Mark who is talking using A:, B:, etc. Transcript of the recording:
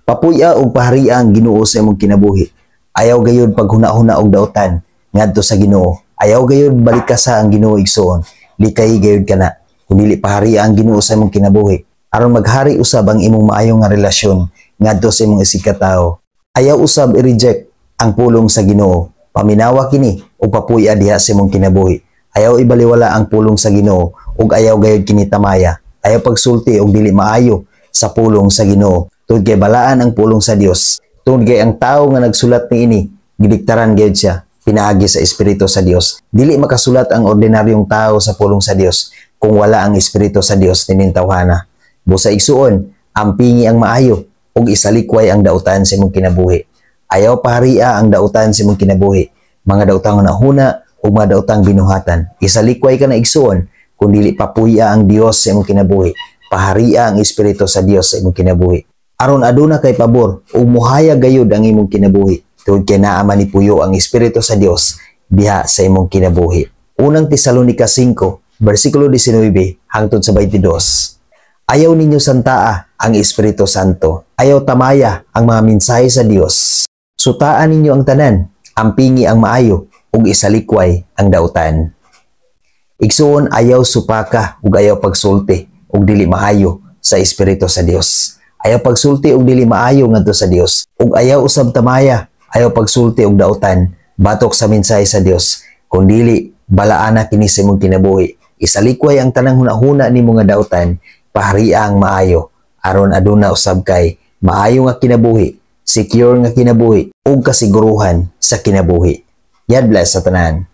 A: Papuya og pahariya ang Ginoo sa imong kinabuhi. Ayaw gayud paghuna-huna og daotan ngadto sa Ginoo. Ayaw gayud balikasa ang Ginoo igsoon. Likay gayud kana. Kun dili pahariya ang Ginoo sa imong kinabuhi, aron maghari usab ang imong maayo nga relasyon ngadto sa imong isig ka tawo. Ayaw usab i-reject ang pulong sa Ginoo. Paminawa kini o papuya diha sa imong kinabuhi. Ayaw ibaliwala ang pulong sa Ginoo ug ayaw gayud kini tamaya. Ayaw pagsulti og dili maayo sa pulong sa Ginoo. Tungod kay balaan ang pulong sa Dios. Tungod kay ang tawo nga nagsulat niini, gidiktaran gayud siya pinaagi sa Espiritu sa Dios. Dili makasulat ang ordinaryong tao sa pulong sa Dios kung wala ang Espiritu sa Dios nining tawhana. Busa igsuon, ampingi ang maayo ug isalikway ang dautan sa imong kinabuhi. Ayaw pahariya ang dautan sa imong kinabuhi. Mga dautang nahuna ug mga dautang binuhatan. Isalikway ka na igsuon kung dili papuya ang Dios sa imong kinabuhi. Pahariya ang Espiritu sa Dios sa imong kinabuhi. Aron aduna kay pabor ug muhayag gayud ang imong kinabuhi. Tungod kay naa man ni puyo ang Espiritu sa Dios diha sa imong kinabuhi. Unang Tesalonica 5, versikulo 19 hangtod sa 22. Ayaw ninyo santaa ang Espiritu Santo. Ayaw tamaya ang mga mensahe sa Dios. Sutaan ninyo ang tanan, ampingi ang maayo, ug isalikway ang dautan. Igsuon ayaw supaka ug ayaw pagsulti ug dili maayo sa Espiritu sa Dios. Ayaw pagsulti og dili maayo ngadto sa Dios, ug ayaw usab tamaya, ayaw pagsulti og dautan batok sa mensahe sa Dios. Kun dili balaana kini sa imong kinabuhi. Isalikway ang tanang hunahuna nimo nga dautan, pahariya ang maayo aron aduna usab kay maayo nga kinabuhi, secure nga kinabuhi ug kasiguruhan sa kinabuhi. God bless sa tanan.